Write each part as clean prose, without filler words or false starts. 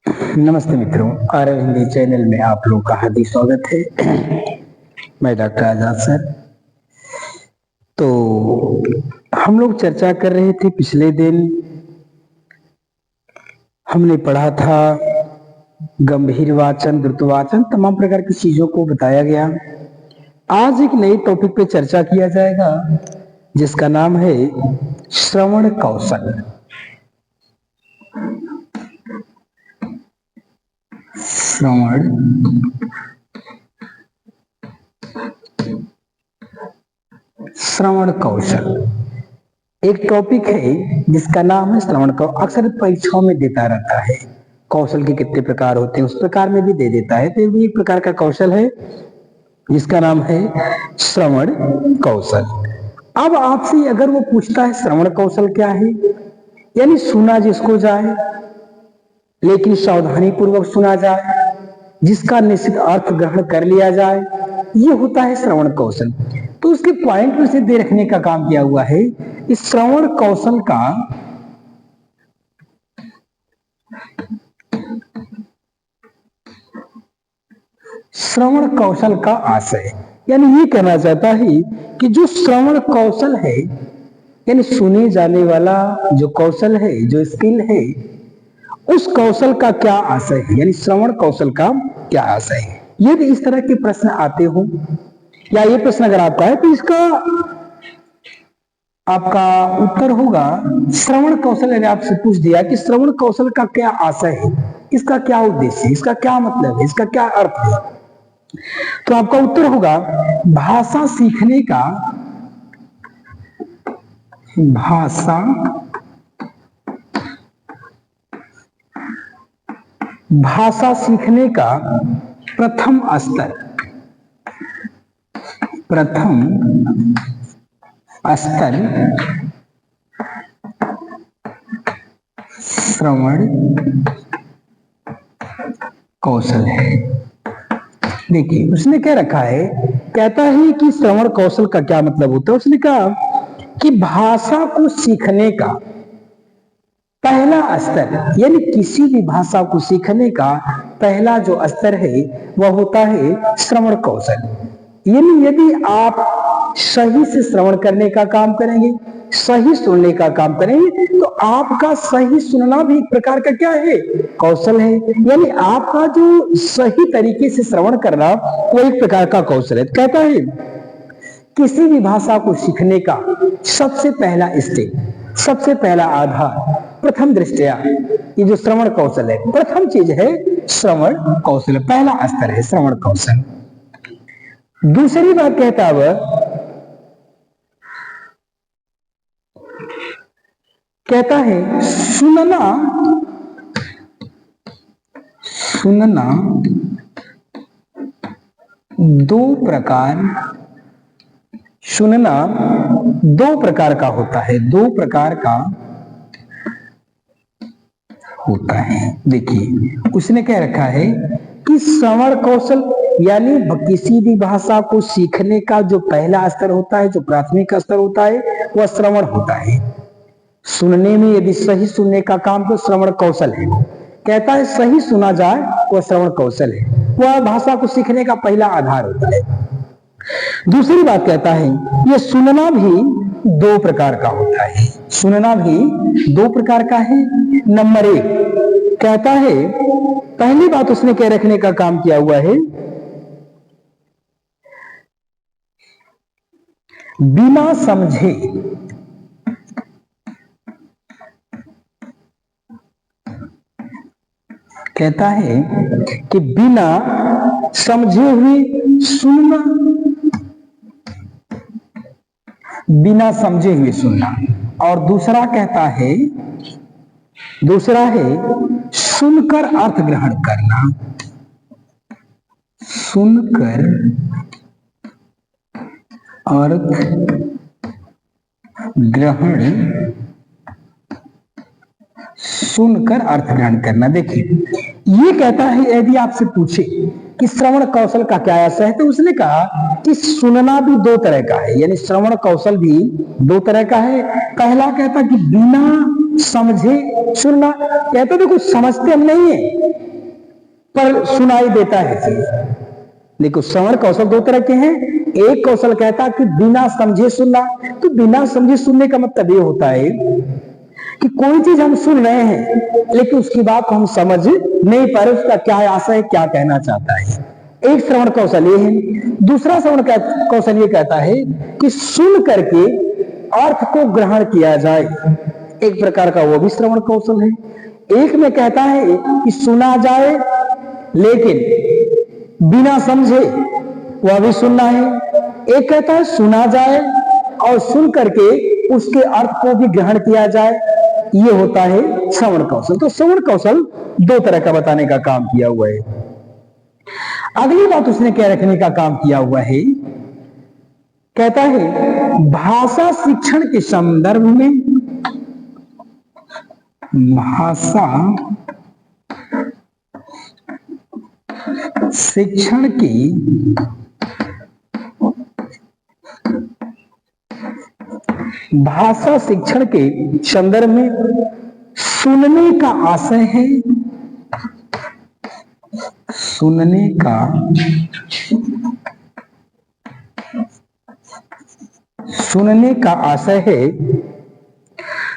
नमस्ते मित्रों, आरव हिंदी चैनल में आप लोगों का हार्दिक स्वागत है। मैं डॉक्टर आजाद सर। तो हम लोग चर्चा कर रहे थे, पिछले दिन हमने पढ़ा था गंभीर वाचन, द्रुत वाचन, तमाम प्रकार की चीजों को बताया गया। आज एक नए टॉपिक पे चर्चा किया जाएगा जिसका नाम है श्रवण कौशल। श्रवण कौशल एक टॉपिक है जिसका नाम है श्रवण कौशल। अक्सर परीक्षाओं में देता रहता है। कौशल के कितने प्रकार होते हैं उस प्रकार में भी दे देता है। तो भी एक प्रकार का कौशल है जिसका नाम है श्रवण कौशल। अब आपसे अगर वो पूछता है श्रवण कौशल क्या है, यानी सुना जिसको जाए लेकिन सावधानी पूर्वक सुना जाए, जिसका निश्चित अर्थ ग्रहण कर लिया जाए, ये होता है श्रवण कौशल। तो उसके पॉइंट में से दे रखने का काम किया हुआ है। इस श्रवण कौशल का आशय, यानी ये कहना चाहता है कि जो श्रवण कौशल है, यानी सुने जाने वाला जो कौशल है, जो स्किल है, उस कौशल का क्या आशय है, यानी श्रवण कौशल का क्या आशय है। यदि इस तरह के प्रश्न आते हो या ये प्रश्न अगर आपका है तो इसका आपका उत्तर होगा श्रवण कौशल। यदि आपसे पूछ दिया कि श्रवण कौशल का क्या आशय है, इसका क्या उद्देश्य है, इसका क्या मतलब है, इसका क्या अर्थ है, तो आपका उत्तर होगा भाषा सीखने का, भाषा सीखने का प्रथम स्तर श्रवण कौशल है। देखिए उसने क्या रखा है, कहता है कि श्रवण कौशल का क्या मतलब होता है। उसने कहा कि भाषा को सीखने का पहला स्तर, यानी किसी भी भाषा को सीखने का पहला जो स्तर है वह होता है श्रवण कौशल। यानी यदि आप सही से श्रवण करने का काम करेंगे, सही सुनने का काम करेंगे, तो आपका सही सुनना भी एक प्रकार का क्या है, कौशल है। यानी आपका जो सही तरीके से श्रवण करना वो एक प्रकार का कौशल है। कहता है किसी भी भाषा को सीखने का सबसे पहला स्टेप, सबसे पहला आधार, प्रथम दृष्टया ये जो श्रवण कौशल है, प्रथम चीज है श्रवण कौशल, पहला स्तर है श्रवण कौशल। दूसरी बात कहता है, कहता है सुनना दो प्रकार का होता है, दो प्रकार का होता है। देखिए उसने क्या रखा है कि श्रवण कौशल यानी किसी भी भाषा को सीखने का जो पहला स्तर होता है, जो प्राथमिक स्तर होता है, वह श्रवण होता है। सुनने में यदि सही सुनने का काम तो श्रवण कौशल है। कहता है सही सुना जाए वह श्रवण कौशल है, वह भाषा को सीखने का पहला आधार होता है। दूसरी बात कहता है यह सुनना भी दो प्रकार का होता है, सुनना भी दो प्रकार का है। नंबर एक कहता है, पहली बात उसने कह रखने का काम किया हुआ है, बिना समझे कहता है कि बिना समझे हुए सुनना, बिना समझे हुए सुनना। और दूसरा कहता है, दूसरा है सुनकर अर्थ ग्रहण करना, सुनकर अर्थ ग्रहण, सुनकर अर्थ ग्रहण करना। देखिए ये कहता है यदि आपसे पूछे कि श्रवण कौशल का क्या आशय है, तो उसने कहा कि सुनना भी दो तरह का है, यानी श्रवण कौशल भी दो तरह का है। पहला कहता कि बिना समझे सुनना। कहते देखो समझते हम नहीं है पर सुनाई देता है चीज। देखो श्रवण कौशल दो तरह के हैं। एक कौशल कहता है कि बिना समझे सुनना। तो बिना समझे सुनने का मतलब ये होता है कि कोई चीज हम सुन रहे हैं लेकिन उसकी बात को हम समझ नहीं पा रहे, उसका क्या आशय है, क्या कहना चाहता है। एक श्रवण कौशल ये है। दूसरा श्रवण कौशल ये कहता है कि सुन करके अर्थ को ग्रहण किया जाए, एक प्रकार का वो भी श्रवण कौशल है। एक में कहता है कि सुना जाए लेकिन बिना समझे, वह भी सुनना है। एक कहता है सुना जाए और सुन करके उसके अर्थ को भी ग्रहण किया जाए, ये होता है श्रवण कौशल। तो श्रवण कौशल दो तरह का बताने का काम किया हुआ है। अगली बात उसने क्या रखने का काम किया हुआ है, कहता है भाषा शिक्षण के संदर्भ में, भाषा शिक्षण की भाषा शिक्षण के संदर्भ में सुनने का आशय है, सुनने का आशय है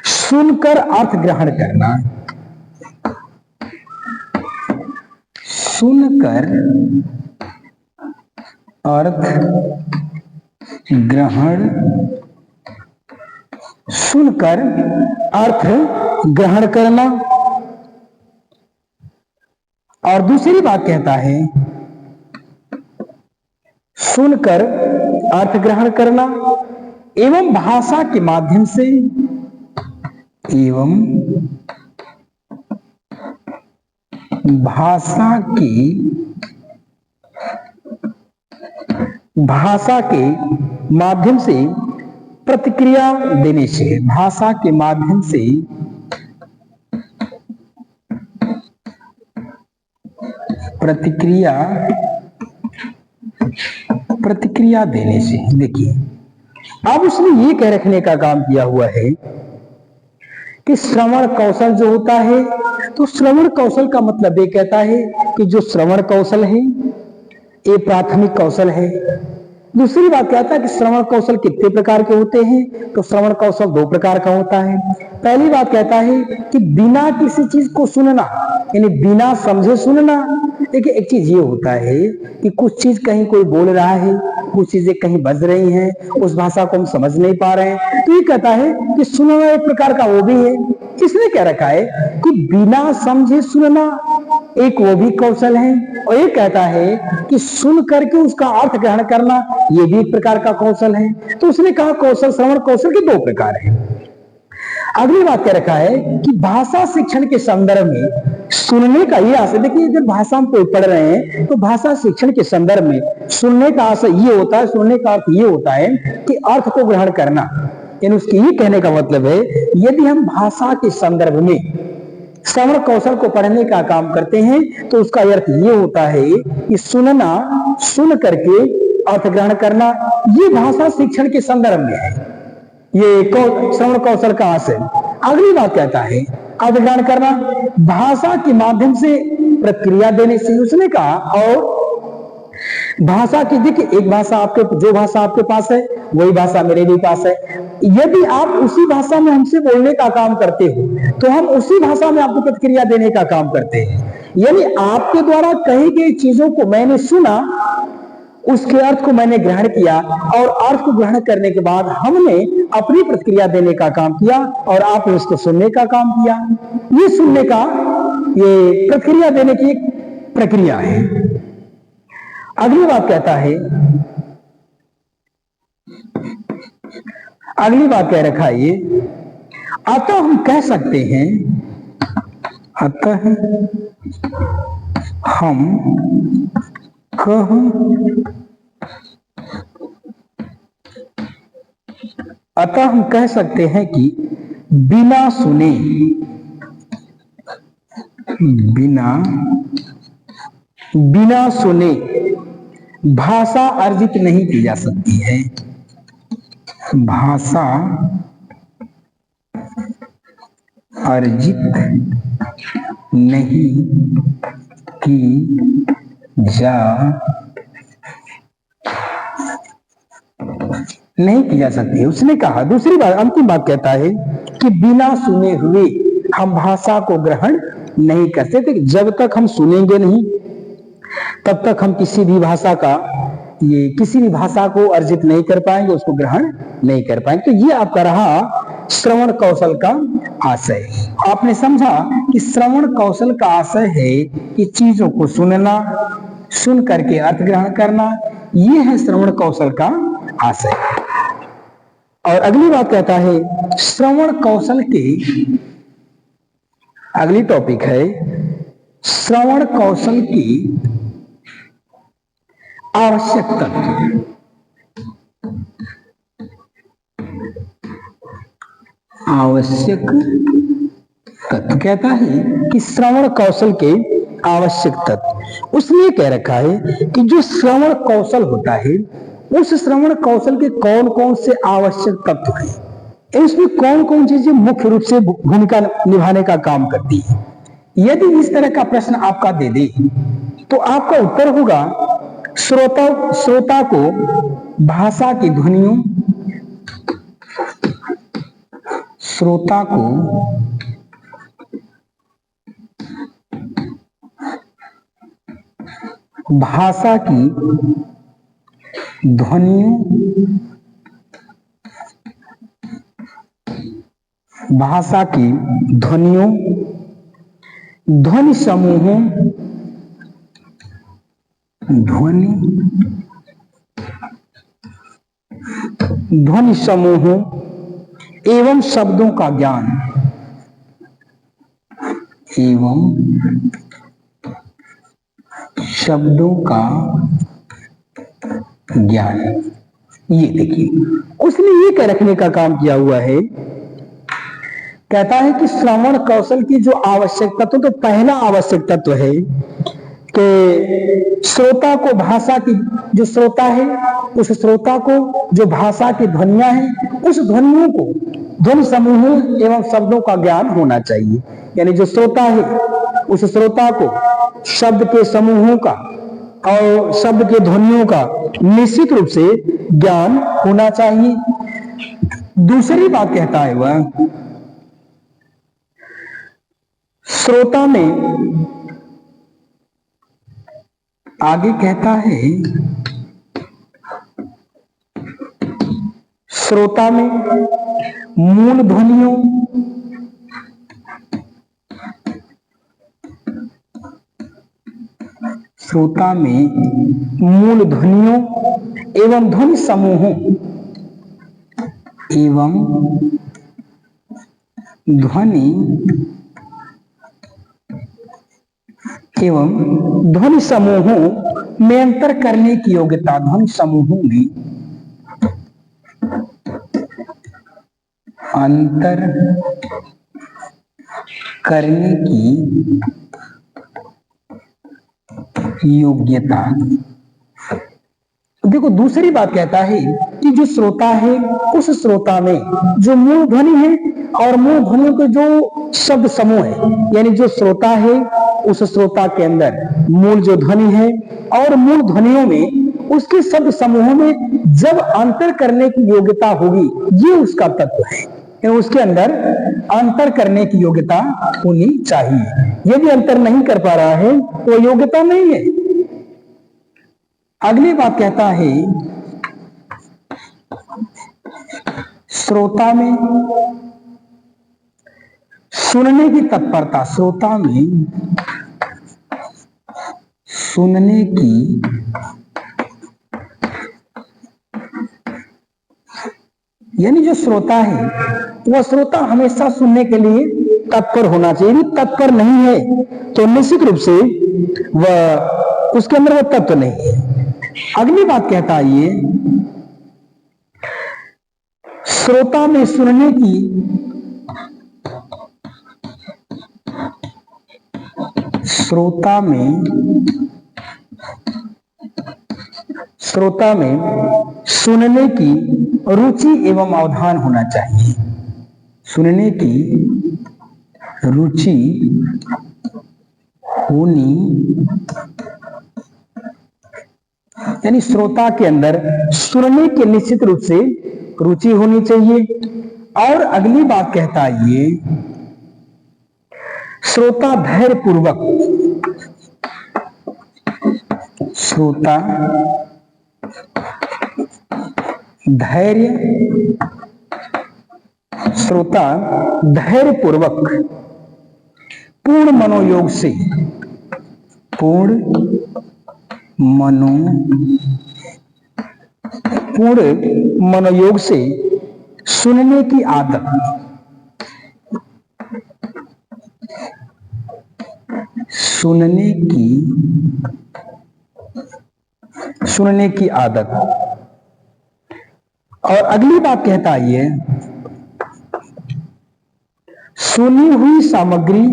सुनकर अर्थ ग्रहण करना, सुनकर अर्थ ग्रहण, सुनकर अर्थ ग्रहण करना। और दूसरी बात कहता है सुनकर अर्थ ग्रहण करना एवं भाषा के माध्यम से, एवं भाषा के माध्यम से प्रतिक्रिया देने से, भाषा के माध्यम से प्रतिक्रिया देने से। देखिए अब उसने ये कह रखने का काम किया हुआ है कि श्रवण कौशल जो होता है, तो श्रवण कौशल का मतलब ये कहता है कि जो श्रवण कौशल है ये प्राथमिक कौशल है। दूसरी बात कहता है कि श्रवण कौशल कितने प्रकार के होते हैं, तो श्रवण कौशल दो प्रकार का होता है। पहली बात कहता है कि बिना किसी चीज को सुनना, यानी बिना समझे सुनना। देखिए एक चीज ये होता है कि कुछ चीज कहीं कोई बोल रहा है, कुछ चीजें कहीं बज रही हैं, उस भाषा को हम समझ नहीं पा रहे हैं, तो ये कहता है कि सुनना एक प्रकार का वो भी है। इसने क्या रखा है कि बिना समझे सुनना एक वो भी कौशल है, और ये कहता है कि सुन करके उसका अर्थ ग्रहण करना ये भी एक प्रकार का कौशल है। तो उसने कहा कौशल, श्रवण कौशल के दो प्रकार हैं। अगली बात क्या रखा है कि भाषा शिक्षण के संदर्भ में सुनने का ये आशय। देखिए जब भाषा हम कोई पढ़ रहे हैं तो भाषा शिक्षण के संदर्भ में सुनने का आशय ये होता है, सुनने का अर्थ ये होता है कि अर्थ को ग्रहण करना। यानी उसके ये कहने का मतलब है यदि हम भाषा के संदर्भ में श्रवण कौशल को पढ़ने का काम करते हैं तो उसका अर्थ ये होता है कि सुनना, सुन करके अर्थ ग्रहण करना, ये भाषा शिक्षण के संदर्भ में है, ये श्रवण कौशल का आशय। अगली बात कहता है अर्थ ग्रहण करना भाषा के माध्यम से प्रक्रिया देने से। उसने कहा और भाषा की, देखिए एक भाषा आपके, जो भाषा आपके पास है वही भाषा मेरे भी पास है। यदि आप उसी भाषा में हमसे बोलने का काम करते हो तो हम उसी भाषा में आपको प्रतिक्रिया देने का काम करते हैं। यानी आपके द्वारा कही गई चीजों को मैंने सुना, उसके अर्थ को मैंने ग्रहण किया, और अर्थ को ग्रहण करने के बाद हमने अपनी प्रतिक्रिया देने का काम किया और आपने उसको सुनने का काम किया। ये सुनने का, ये प्रतिक्रिया देने की एक प्रक्रिया है। अगली बात कहता है, अगली बात कह रखा है ये, अतः हम कह सकते हैं, अतः हम कह सकते हैं कि बिना सुने, बिना सुने भाषा अर्जित नहीं की जा सकती है। भाषा अर्जित नहीं की जा सकती है। उसने कहा, दूसरी बात, अंतिम बात कहता है कि बिना सुने हुए हम भाषा को ग्रहण नहीं कर सकते। जब तक हम सुनेंगे नहीं तब तक हम किसी भी भाषा को अर्जित नहीं कर पाएंगे, उसको ग्रहण नहीं कर पाएंगे। तो ये आपका रहा श्रवण कौशल का आशय। आपने समझा कि श्रवण कौशल का आशय है कि चीजों को सुनना, सुन करके अर्थ ग्रहण करना, ये है श्रवण कौशल का आशय। और अगली बात कहता है श्रवण कौशल के, अगली टॉपिक है श्रवण कौशल की आवश्यक तत्व। आवश्यक तत्व कहता है कि श्रवण कौशल के आवश्यक तत्व। उसने कह रखा है कि जो श्रवण कौशल होता है, उस श्रवण कौशल के कौन कौन से आवश्यक तत्व हैं, इसमें कौन कौन चीजें मुख्य रूप से भूमिका निभाने का काम करती है। यदि इस तरह का प्रश्न आपका दे दे तो आपका उत्तर होगा श्रोता को भाषा की ध्वनियों, श्रोता को भाषा की ध्वनियों, भाषा की ध्वनियों, ध्वनि समूहों, ध्वनि समूहों एवं शब्दों का ज्ञान, एवं शब्दों का ज्ञान। ये देखिए, उसने ये कह रखने का काम किया हुआ है। कहता है कि श्रवण कौशल की जो आवश्यक तत्व, तो पहला आवश्यक तत्व है कि श्रोता को भाषा की, जो श्रोता है उस श्रोता को जो भाषा की ध्वनियां हैं, उस ध्वनियों को, ध्वनि समूहों एवं शब्दों का ज्ञान होना चाहिए। यानी जो श्रोता है उस श्रोता को शब्द के समूहों का और शब्द के ध्वनियों का निश्चित रूप से ज्ञान होना चाहिए। दूसरी बात कहता है वह, श्रोता में, आगे कहता है श्रोता में मूल ध्वनियों, श्रोता में मूल ध्वनियों एवं ध्वनि समूहों, एवं ध्वनि समूहों में अंतर करने की योग्यता, ध्वनि समूहों में अंतर करने की योग्यता। देखो, दूसरी बात कहता है कि जो श्रोता है उस श्रोता में जो मूल ध्वनि है और मूल ध्वनियों के जो शब्द समूह है, यानी जो श्रोता है उस श्रोता के अंदर मूल जो ध्वनि है और मूल ध्वनियों में उसके शब्द समूहों में जब अंतर करने की योग्यता होगी, ये उसका तत्व है। उसके अंदर अंतर करने की योग्यता होनी चाहिए। यदि अंतर नहीं कर पा रहा है तो योग्यता नहीं है। अगली बात कहता है श्रोता में सुनने की तत्परता, श्रोता में सुनने की यानी जो श्रोता है वह श्रोता हमेशा सुनने के लिए तत्पर होना चाहिए। यदि तत्पर नहीं है तो निश्चित रूप से वह, उसके अंदर वह तत्व नहीं है। अगली बात कहता है ये, श्रोता में सुनने की श्रोता में सुनने की रुचि एवं अवधान होना चाहिए। सुनने की रुचि होनी, यानी श्रोता के अंदर सुनने की निश्चित रूप से रुचि होनी चाहिए। और अगली बात कहता है ये, श्रोता धैर्य पूर्वक, श्रोता धैर्य पूर्वक पूर्ण मनोयोग से, पूर्ण मनोयोग से सुनने की आदत, सुनने की आदत। और अगली बात कहता है ये, सुनी हुई सामग्री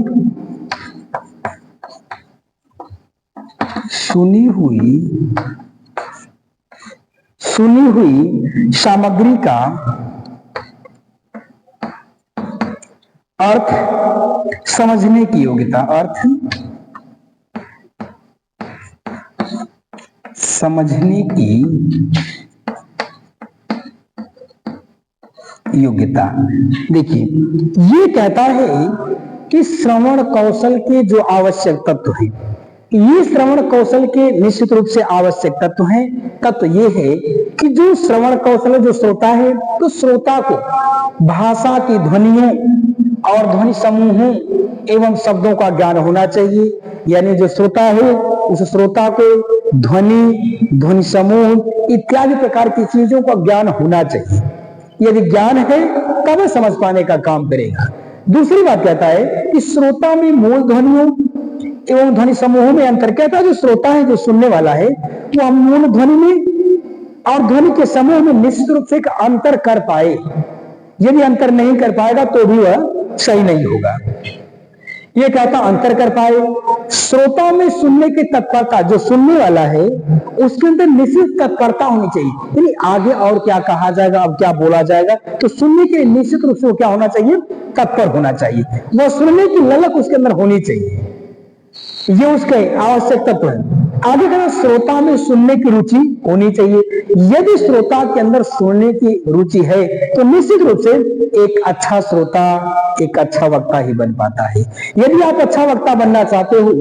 का अर्थ समझने की योग्यता, अर्थ समझने की योग्यता। देखिए, ये कहता है कि श्रवण कौशल के जो आवश्यक तत्व हैं, ये श्रवण कौशल के निश्चित रूप से आवश्यक तत्व हैं। तत्व ये है कि जो श्रवण कौशल जो श्रोता है, तो श्रोता को भाषा की ध्वनियों और ध्वनि समूहों एवं शब्दों का ज्ञान होना चाहिए। यानी जो श्रोता है, उस श्रोता को ध्वनि समूह इत्यादि प्रकार की चीजों का ज्ञान होना चाहिए। यदि ज्ञान है तब वह समझ पाने का काम करेगा। दूसरी बात कहता है कि श्रोता में मूल ध्वनियों एवं ध्वनि समूहों में अंतर। कहता है जो श्रोता है, जो सुनने वाला है, वो मूल ध्वनि में और ध्वनि के समूह में निश्चित रूप से एक अंतर कर पाए। यदि अंतर नहीं कर पाएगा तो भी वह सही नहीं होगा। ये कहता अंतर कर पाए। श्रोता में सुनने की तत्परता, जो सुनने वाला है उसके अंदर निश्चित तत्परता होनी चाहिए। यानी आगे और क्या कहा जाएगा, अब क्या बोला जाएगा, तो सुनने के निश्चित रूप से वो क्या होना चाहिए, तत्पर होना चाहिए। वह सुनने की ललक उसके अंदर होनी चाहिए। ये उसके आवश्यक तत्व है। आगे कहना, श्रोता में सुनने की रुचि होनी चाहिए। यदि श्रोता के अंदर सुनने की रुचि है तो निश्चित रूप से एक अच्छा श्रोता एक अच्छा वक्ता ही बन पाता है। यदि आप अच्छा वक्ता बनना चाहते हो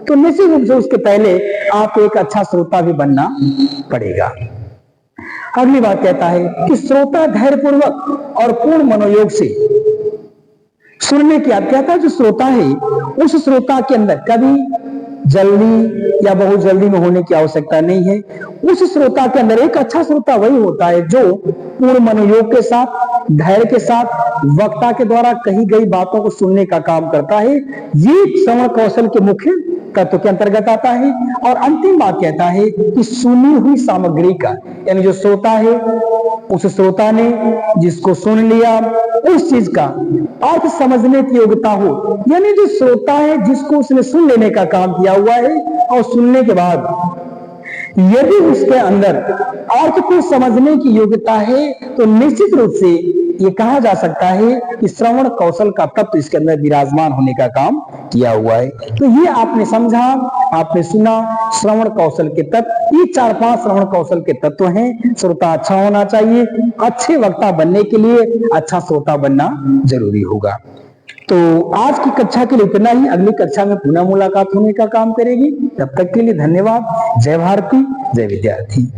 तो निश्चित रूप से उसके पहले आप एक अच्छा श्रोता भी बनना पड़ेगा। अगली बात कहता है कि श्रोता धैर्यपूर्वक और पूर्ण मनोयोग से सुनने की आदत। कहता है जो श्रोता है, उस श्रोता के अंदर कभी जल्दी या बहुत जल्दी में होने की आवश्यकता नहीं है। उस श्रोता के अंदर एक अच्छा श्रोता वही होता है जो पूर्ण मनोयोग के साथ, धैर्य के साथ वक्ता के द्वारा कही गई बातों को सुनने का काम करता है। ये श्रवण कौशल के मुख्य तत्व के अंतर्गत आता है। और अंतिम बात कहता है कि सुनी हुई सामग्री का, यानी जो श्रोता है, उस श्रोता ने जिसको सुन लिया उस चीज का अर्थ समझने की योग्यता हो। यानी जो श्रोता है जिसको उसने सुन लेने का काम किया हुआ है और सुनने के बाद यदि उसके अंदर अर्थ को समझने की योग्यता है तो निश्चित रूप से ये कहा जा सकता है कि श्रवण कौशल का तत्व इसके अंदर विराजमान होने का काम किया हुआ है। तो ये आपने समझा, आपने सुना श्रवण कौशल के तत्व। ये 4-5 श्रवण कौशल के तत्व हैं। श्रोता अच्छा होना चाहिए। अच्छे वक्ता बनने के लिए अच्छा श्रोता बनना जरूरी होगा। तो आज की कक्षा के लिए इतना ही। अगली कक्षा में पुनः मुलाकात होने का काम करेगी। तब तक के लिए धन्यवाद। जय भारती, जय विद्यार्थी।